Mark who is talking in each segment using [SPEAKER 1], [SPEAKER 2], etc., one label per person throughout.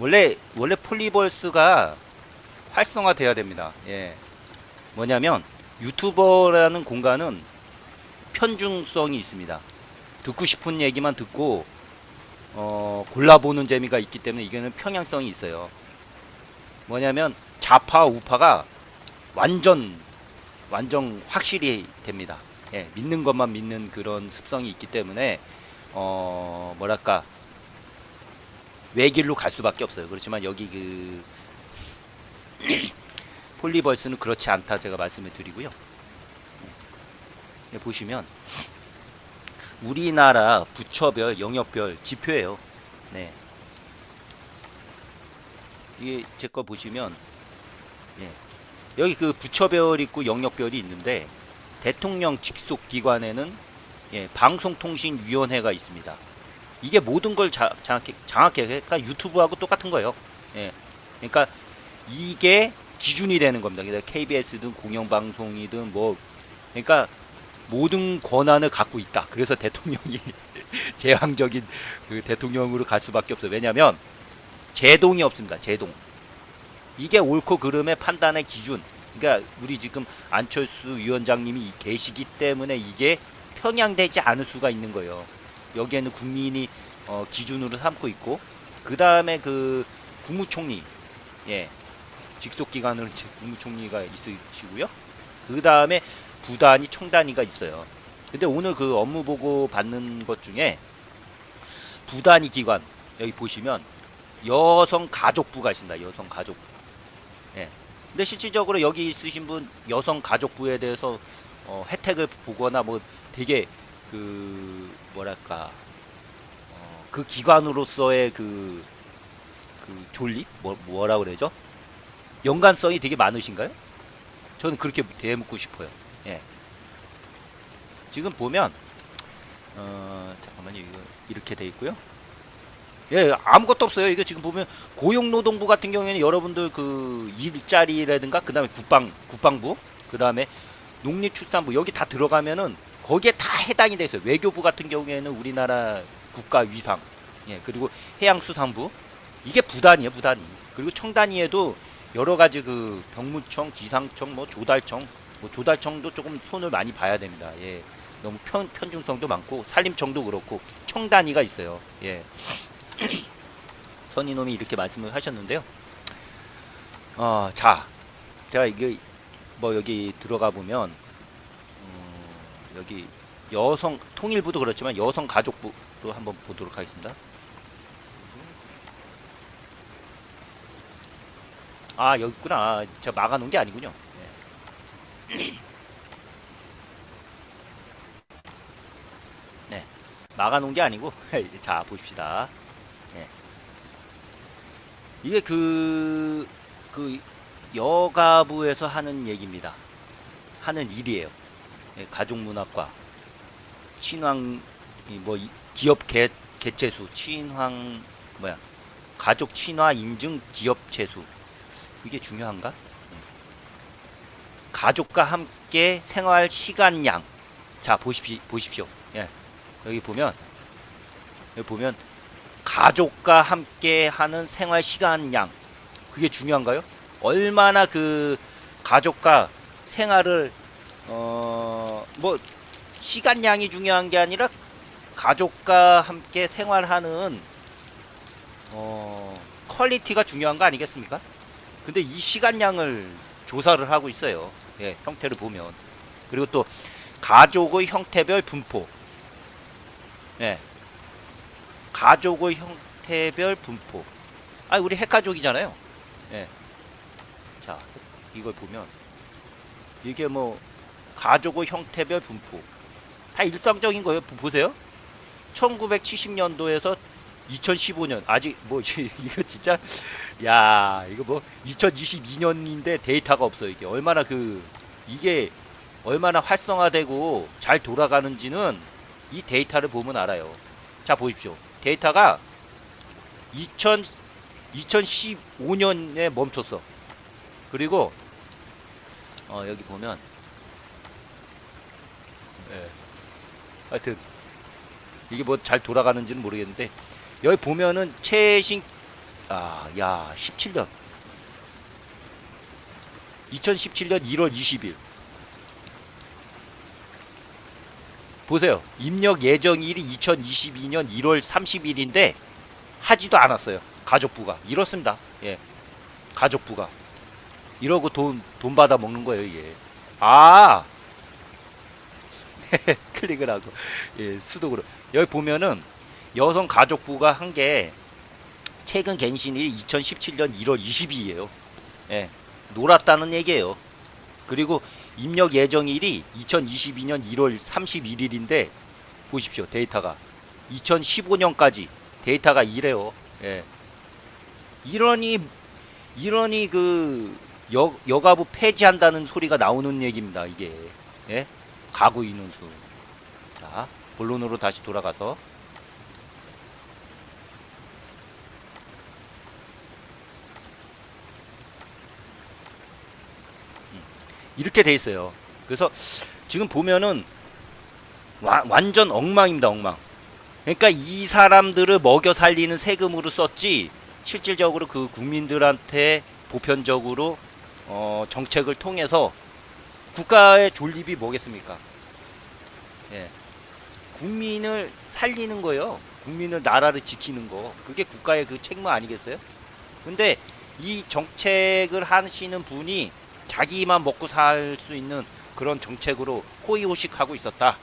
[SPEAKER 1] 원래 폴리벌스가 활성화돼야 됩니다. 예. 뭐냐면 유튜버라는 공간은 편중성이 있습니다. 듣고 싶은 얘기만 듣고 골라보는 재미가 있기 때문에 이게는 평양성이 있어요. 뭐냐면 좌파 우파가 완전 확실히 됩니다. 예, 믿는 것만 믿는 그런 습성이 있기 때문에 뭐랄까 외길로 갈 수밖에 없어요. 그렇지만 여기 그 폴리벌스는 그렇지 않다 제가 말씀을 드리고요. 예, 보시면 우리나라 부처별, 영역별 지표예요. 네, 이게 제 거 보시면 예, 여기 그 부처별 있고 영역별이 있는데 대통령 직속 기관에는 예, 방송통신위원회가 있습니다. 이게 모든 걸 장악해. 그러니까 유튜브하고 똑같은 거예요. 예, 그러니까 이게 기준이 되는 겁니다. 그러니까 KBS든 공영방송이든 뭐 그러니까 모든 권한을 갖고 있다. 그래서 대통령이 제왕적인 그 대통령으로 갈 수밖에 없어요. 왜냐하면 제동이 없습니다. 제동. 이게 옳고 그름의 판단의 기준. 그러니까 우리 지금 안철수 위원장님이 계시기 때문에 이게 편향되지 않을 수가 있는 거예요. 여기에는 국민이 기준으로 삼고 있고 그 다음에 그 국무총리 예 직속 기관으로 국무총리가 있으시고요. 그 다음에 부단위 청단위가 있어요. 근데 오늘 그 업무 보고 받는 것 중에 부단위 기관 여기 보시면 여성가족부가 있습니다. 여성가족부. 예. 근데 실질적으로 여기 있으신 분 여성가족부에 대해서 혜택을 보거나 뭐 되게 그 뭐랄까 그 기관으로서의 그 존립 뭐라 그러죠? 연관성이 되게 많으신가요? 저는 그렇게 대묻고 싶어요. 예. 지금 보면 잠깐만요. 이거 이렇게 돼 있고요. 예, 아무것도 없어요. 이거 지금 보면 고용노동부 같은 경우에는 여러분들 그 일자리라든가 그다음에 국방부, 그다음에 농림축산부 여기 다 들어가면은 거기에 다 해당이 돼 있어요. 외교부 같은 경우에는 우리나라 국가 위상, 예, 그리고 해양수산부 이게 부단이에요, 부단이. 그리고 청단위에도 여러 가지 그 병무청, 기상청, 뭐 조달청, 뭐 조달청도 조금 손을 많이 봐야 됩니다. 예, 너무 편중성도 많고 산림청도 그렇고 청단위가 있어요. 예. 선이놈이 이렇게 말씀을 하셨는데요. 자, 제가 이게 뭐 여기 들어가 보면 여기 여성 통일부도 그렇지만 여성가족부로 한번 보도록 하겠습니다. 아 여기 있구나. 제가 막아놓은 게 아니군요. 네. 네. 막아놓은 게 아니고 자 보십시다. 네. 이게 그 여가부에서 하는 얘기입니다. 하는 일이에요. 예, 가족문학과 친환 뭐 기업 개체수 친환 뭐야 가족 친화 인증 기업 체수 그게 중요한가? 가족과 함께 생활 시간량. 자 보십시오. 예, 여기 보면 가족과 함께 하는 생활 시간량 그게 중요한가요? 얼마나 그 가족과 생활을 뭐 시간량이 중요한 게 아니라 가족과 함께 생활하는 퀄리티가 중요한 거 아니겠습니까? 근데 이 시간량을 조사를 하고 있어요. 예, 형태를 보면. 그리고 또 가족의 형태별 분포. 예, 가족의 형태별 분포. 아, 우리 핵가족이잖아요. 예. 자, 이걸 보면 이게 뭐 가족의 형태별 분포. 다 일상적인 거예요. 보세요. 1970년도에서 2015년 아직 뭐 이거 진짜 야 이거 뭐 2022년인데 데이터가 없어요. 이게 얼마나 활성화되고 잘 돌아가는지는 이 데이터를 보면 알아요. 자 보십시오. 데이터가 2015년에 멈췄어. 그리고 여기 보면 예, 하여튼 이게 뭐 잘 돌아가는지는 모르겠는데 여기 보면은 최신 야, 17년. 2017년 1월 20일. 보세요. 입력 예정일이 2022년 1월 30일인데 하지도 않았어요. 가족부가. 이렇습니다. 예. 가족부가. 이러고 돈 받아 먹는 거예요, 예. 클릭을 하고. 예, 수동으로. 여기 보면은 여성 가족부가 한 게 최근 갱신일이 2017년 1월 20일이에요. 예. 놀았다는 얘기예요. 그리고 입력 예정일이 2022년 1월 31일인데 보십시오. 데이터가 2015년까지 데이터가 이래요. 예. 이러니 그 여가부 폐지한다는 소리가 나오는 얘기입니다. 이게. 예? 가구 인원수. 자, 본론으로 다시 돌아가서 이렇게 돼 있어요. 그래서 지금 보면은 완전 엉망입니다. 엉망. 그러니까 이 사람들을 먹여 살리는 세금으로 썼지 실질적으로 그 국민들한테 보편적으로 정책을 통해서 국가의 존립이 뭐겠습니까? 예. 국민을 살리는 거예요. 국민을 나라를 지키는 거. 그게 국가의 그 책무 아니겠어요? 근데 이 정책을 하시는 분이 자기만 먹고 살 수 있는 그런 정책으로 호의호식하고 있었다.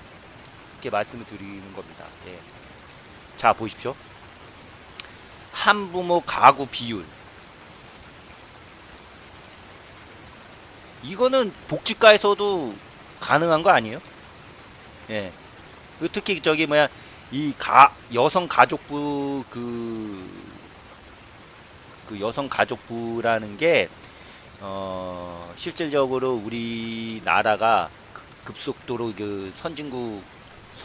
[SPEAKER 1] 이렇게 말씀을 드리는 겁니다. 예. 자, 보십시오. 한부모 가구 비율. 이거는 복지과에서도 가능한 거 아니에요? 예. 특히 저기 뭐야 이 여성 가족부 그 여성 가족부라는 게 실질적으로 우리나라가 급속도로 그 선진국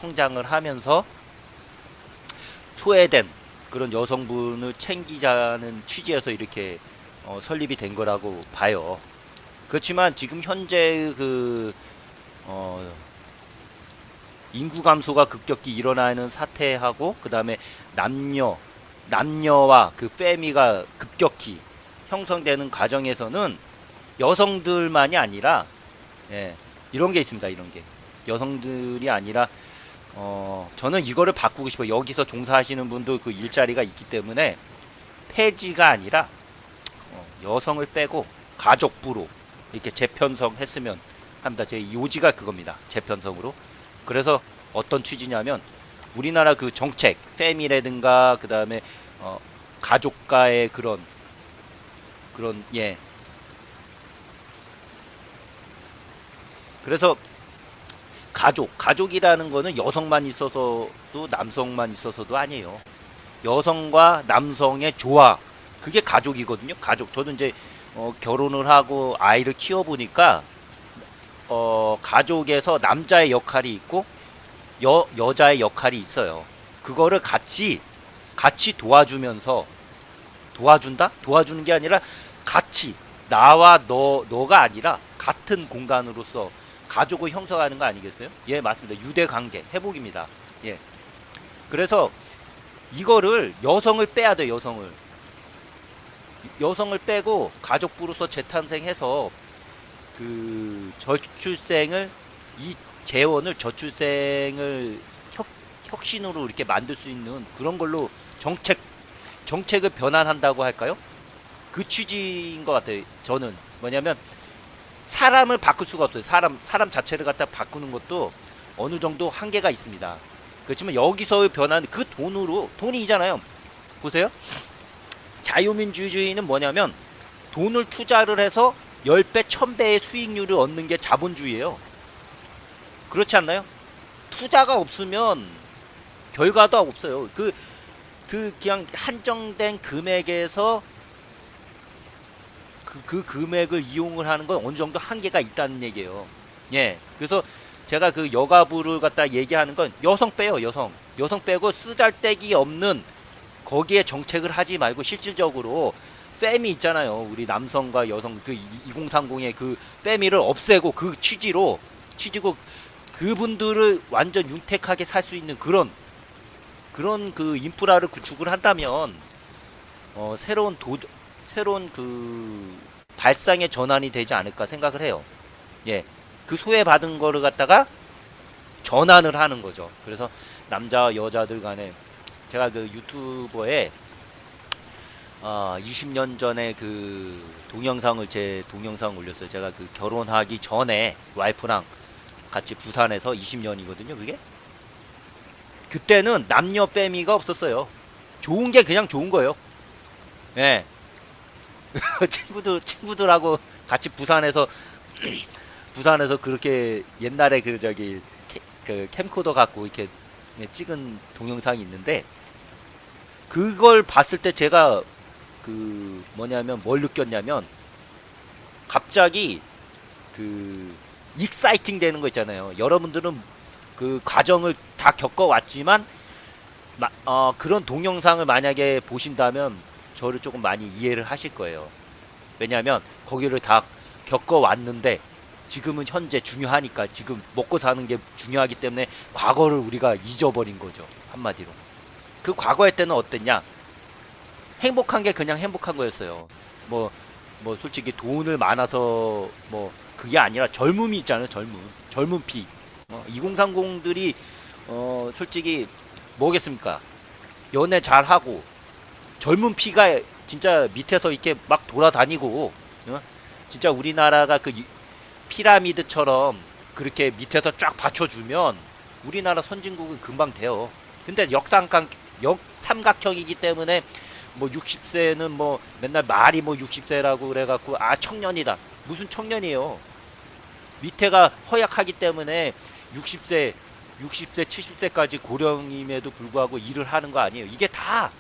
[SPEAKER 1] 성장을 하면서 소외된 그런 여성분을 챙기자는 취지에서 이렇게 설립이 된 거라고 봐요. 그렇지만 지금 현재 그 인구 감소가 급격히 일어나는 사태하고 그 다음에 남녀와 그 패미가 급격히 형성되는 과정에서는 여성들만이 아니라 이런 게 있습니다. 이런 게 여성들이 아니라 저는 이거를 바꾸고 싶어요. 여기서 종사하시는 분도 그 일자리가 있기 때문에 폐지가 아니라 여성을 빼고 가족부로 이렇게 재편성했으면 합니다. 제 요지가 그겁니다. 재편성으로. 그래서 어떤 취지냐면 우리나라 그 정책, 패미라든가 그 다음에 가족과의 그런 그래서 가족이라는 거는 여성만 있어서도 남성만 있어서도 아니에요. 여성과 남성의 조화, 그게 가족이거든요. 가족. 저도 이제 결혼을 하고 아이를 키워보니까 가족에서 남자의 역할이 있고 여자의 역할이 있어요. 그거를 같이 도와주면서 도와주는 게 아니라 같이 나와 너가 아니라 같은 공간으로서 가족을 형성하는 거 아니겠어요? 예, 맞습니다. 유대 관계 회복입니다. 예. 그래서 이거를 여성을 빼야 돼. 여성을 빼고 가족부로서 재탄생해서 그 저출생을 이 재원을 저출생을 혁신으로 이렇게 만들 수 있는 그런 걸로 정책을 변환한다고 할까요? 그 취지인 것 같아요. 저는 뭐냐면 사람을 바꿀 수가 없어요. 사람 자체를 갖다 바꾸는 것도 어느 정도 한계가 있습니다. 그렇지만 여기서의 변화는 그 돈이잖아요. 보세요. 자유민주주의는 뭐냐면 돈을 투자를 해서 10배, 1000배의 수익률을 얻는 게 자본주의예요. 그렇지 않나요? 투자가 없으면 결과도 없어요. 그냥 한정된 금액에서 그 금액을 이용을 하는 건 어느 정도 한계가 있다는 얘기예요. 예. 그래서 제가 그 여가부를 갖다 얘기하는 건 여성 빼요. 여성 빼고 쓰잘데기 없는 거기에 정책을 하지 말고 실질적으로 패미 있잖아요. 우리 남성과 여성 그 2030의 그 패미를 없애고 그 취지고 그분들을 완전 윤택하게 살 수 있는 그런 그 인프라를 구축을 한다면 새로운 그 발상의 전환이 되지 않을까 생각을 해요. 예, 그 소외받은 거를 갖다가 전환을 하는 거죠. 그래서 남자 여자들 간에 제가 그 유튜버에 20년 전에 그 제 동영상 올렸어요. 제가 그 결혼하기 전에 와이프랑 같이 부산에서 20년이거든요. 그게 그때는 남녀 빼미가 없었어요. 좋은 게 그냥 좋은 거예요. 예. 친구들하고 같이 부산에서 그렇게 옛날에 그 저기 그 캠코더 갖고 이렇게 찍은 동영상이 있는데 그걸 봤을 때 제가 그 뭐냐면 뭘 느꼈냐면 갑자기 그 익사이팅 되는 거 있잖아요. 여러분들은 그 과정을 다 겪어왔지만 그런 동영상을 만약에 보신다면 저를 조금 많이 이해를 하실 거예요. 왜냐하면 거기를 다 겪어왔는데 지금은 현재 중요하니까 지금 먹고 사는 게 중요하기 때문에 과거를 우리가 잊어버린 거죠. 한마디로. 그 과거의 때는 어땠냐? 행복한 게 그냥 행복한 거였어요. 뭐 솔직히 돈을 많아서 뭐 그게 아니라 젊음이 있잖아요. 젊은 피. 2030들이 솔직히 뭐겠습니까? 연애 잘하고 젊은 피가 진짜 밑에서 이렇게 막 돌아다니고 진짜 우리나라가 그 피라미드처럼 그렇게 밑에서 쫙 받쳐주면 우리나라 선진국은 금방 돼요. 근데 역삼각형이기 때문에 뭐 60세는 뭐 맨날 말이 뭐 60세라고 그래갖고 청년이다. 무슨 청년이에요. 밑에가 허약하기 때문에 60세 70세까지 고령임에도 불구하고 일을 하는 거 아니에요. 이게 다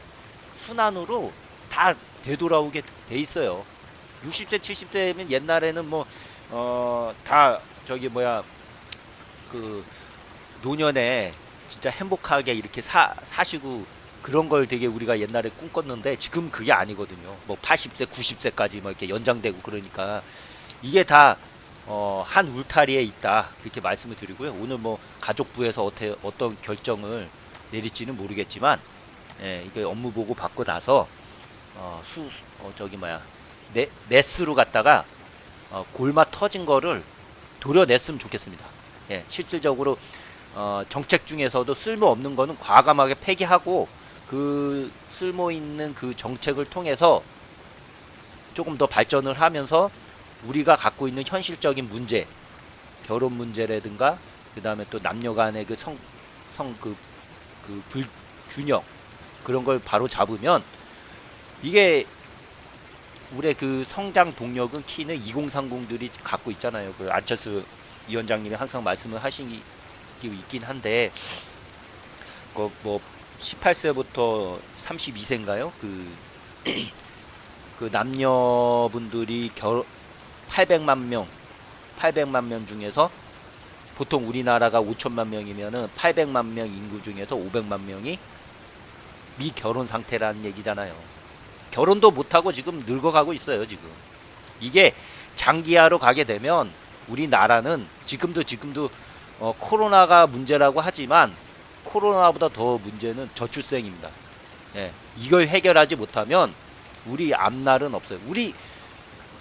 [SPEAKER 1] 순환으로 다 되돌아오게 돼 있어요. 60세 70세면 옛날에는 뭐 다 저기 뭐야 그 노년에 진짜 행복하게 이렇게 사시고 그런 걸 되게 우리가 옛날에 꿈꿨는데 지금 그게 아니거든요. 뭐 80세 90세까지 뭐 이렇게 연장되고 그러니까 이게 다 한 울타리에 있다 그렇게 말씀을 드리고요. 오늘 뭐 가족부에서 어떤 결정을 내릴지는 모르겠지만 이게 업무 보고 받고 나서 저기 뭐야 네스로 갔다가 골마 터진 거를 도려냈으면 좋겠습니다. 예, 실질적으로 정책 중에서도 쓸모 없는 거는 과감하게 폐기하고 그 쓸모 있는 그 정책을 통해서 조금 더 발전을 하면서 우리가 갖고 있는 현실적인 문제, 결혼 문제라든가 그 다음에 또 남녀 간의 그 불균형 그런 걸 바로 잡으면 이게 우리의 그 성장 동력은 키는 2030들이 갖고 있잖아요. 그 안철수 위원장님이 항상 말씀을 하시기 있긴 한데 뭐 18세부터 32세인가요? 그 남녀분들이 800만 명 중에서 보통 우리나라가 5천만 명이면은 800만 명 인구 중에서 500만 명이 미결혼 상태라는 얘기잖아요. 결혼도 못하고 지금 늙어가고 있어요, 지금. 이게 장기화로 가게 되면 우리나라는 지금도 코로나가 문제라고 하지만 코로나보다 더 문제는 저출생입니다. 예, 이걸 해결하지 못하면 우리 앞날은 없어요.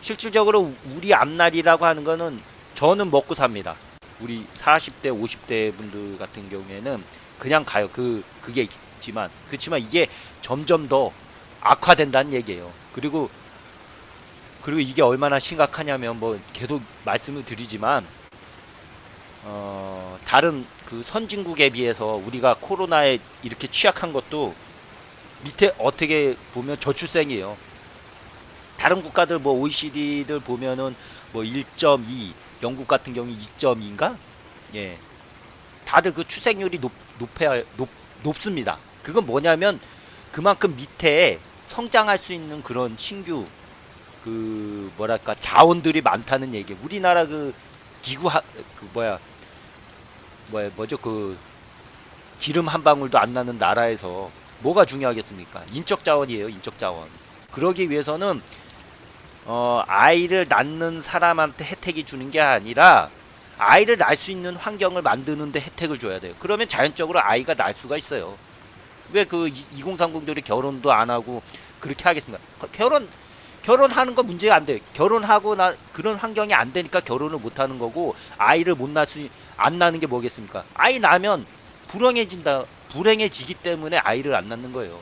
[SPEAKER 1] 실질적으로 우리 앞날이라고 하는 거는 저는 먹고 삽니다. 우리 40대, 50대 분들 같은 경우에는 그냥 가요. 그게 있지만 그렇지만 이게 점점 더 악화된다는 얘기예요. 그리고 이게 얼마나 심각하냐면 뭐 계속 말씀을 드리지만 다른 그 선진국에 비해서 우리가 코로나에 이렇게 취약한 것도 밑에 어떻게 보면 저출생이에요. 다른 국가들 뭐 OECD들 보면은 뭐 1.2, 영국 같은 경우 2.2인가? 예. 다들 그 출생률이 높습니다. 그건 뭐냐면 그만큼 밑에 성장할 수 있는 그런 신규 그 뭐랄까 자원들이 많다는 얘기. 우리나라 그 뭐죠 그 기름 한 방울도 안 나는 나라에서 뭐가 중요하겠습니까? 인적 자원이에요, 인적 자원. 그러기 위해서는 아이를 낳는 사람한테 혜택이 주는 게 아니라 아이를 낳을 수 있는 환경을 만드는데 혜택을 줘야 돼요. 그러면 자연적으로 아이가 낳을 수가 있어요. 왜 그 2030들이 결혼도 안 하고 그렇게 하겠습니다. 결혼하는 거 문제가 안 돼. 결혼하고 나 그런 환경이 안 되니까 결혼을 못 하는 거고 아이를 못 낳을 수 안 낳는 게 뭐겠습니까? 아이 낳으면 불행해지기 때문에 아이를 안 낳는 거예요.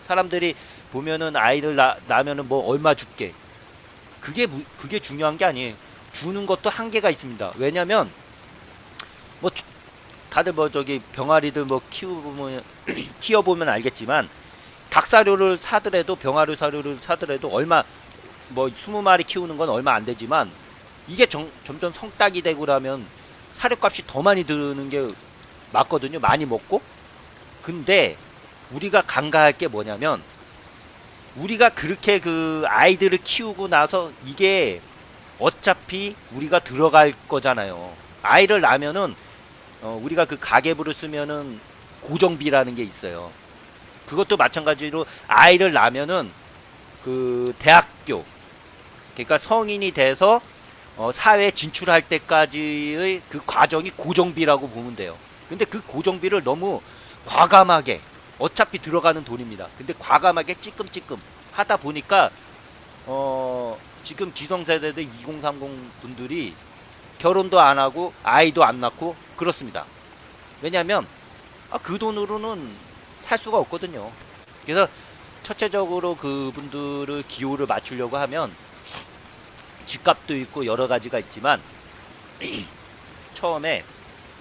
[SPEAKER 1] 사람들이 보면은 아이를 낳으면은 뭐 얼마 줄게. 그게 중요한 게 아니에요. 주는 것도 한계가 있습니다. 왜냐면 뭐 다들 뭐 저기 병아리들 뭐 키워보면 알겠지만 닭사료를 사더라도 병아리 사료를 사더라도 얼마 뭐 20마리 키우는 건 얼마 안 되지만 이게 점점 성닭이 되고 나면 사료값이 더 많이 드는 게 맞거든요. 많이 먹고. 근데 우리가 간과할 게 뭐냐면 우리가 그렇게 그 아이들을 키우고 나서 이게 어차피 우리가 들어갈 거잖아요. 아이를 낳으면은 우리가 그 가계부를 쓰면은 고정비라는 게 있어요. 그것도 마찬가지로 아이를 낳으면은 그 대학교 그러니까 성인이 돼서 사회에 진출할 때까지의 그 과정이 고정비라고 보면 돼요. 근데 그 고정비를 너무 과감하게 어차피 들어가는 돈입니다. 근데 과감하게 찌끔찌끔 하다 보니까 지금 기성세대들 2030 분들이 결혼도 안 하고 아이도 안 낳고 그렇습니다. 왜냐하면 그 돈으로는 살 수가 없거든요. 그래서 첫째적으로 그분들을 기호를 맞추려고 하면 집값도 있고 여러 가지가 있지만 처음에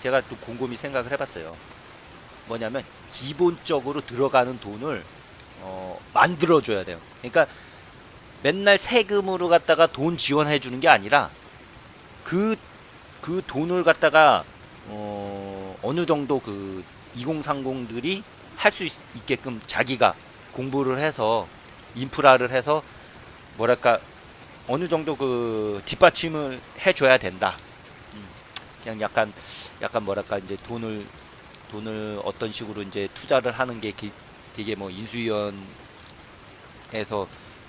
[SPEAKER 1] 제가 또 곰곰이 생각을 해봤어요. 뭐냐면 기본적으로 들어가는 돈을 만들어줘야 돼요. 그러니까 맨날 세금으로 갖다가 돈 지원해 주는 게 아니라 그 돈을 갖다가 어느 정도 그 2030들이 할 수 있게끔 자기가 공부를 해서 인프라를 해서 뭐랄까 어느 정도 그 뒷받침을 해줘야 된다. 그냥 약간 뭐랄까 이제 돈을 어떤 식으로 이제 투자를 하는 게 되게 뭐 인수위원회에서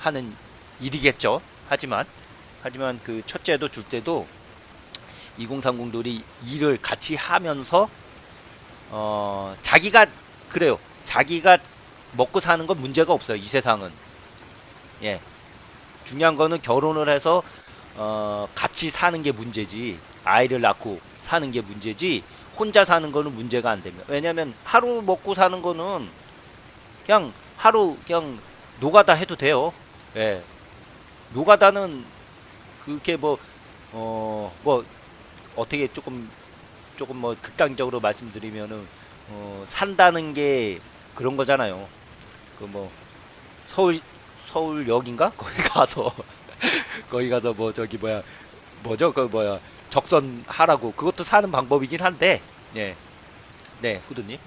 [SPEAKER 1] 하는 일이겠죠. 하지만 그 첫째도 둘째도 2030들이 일을 같이 하면서 자기가 그래요. 자기가 먹고 사는 건 문제가 없어요. 이 세상은. 예. 중요한 거는 결혼을 해서 같이 사는 게 문제지. 아이를 낳고 사는 게 문제지. 혼자 사는 거는 문제가 안 됩니다. 왜냐면 하루 먹고 사는 거는 그냥 하루 그냥 노가다 해도 돼요. 예. 노가다는 그렇게 뭐 어떻게 조금 뭐 극단적으로 말씀드리면은 산다는 게 그런 거잖아요. 그 뭐 서울역인가? 거기 가서 뭐 저기 뭐죠? 그 적선 하라고 그것도 사는 방법이긴 한데 예. 네, 후드님.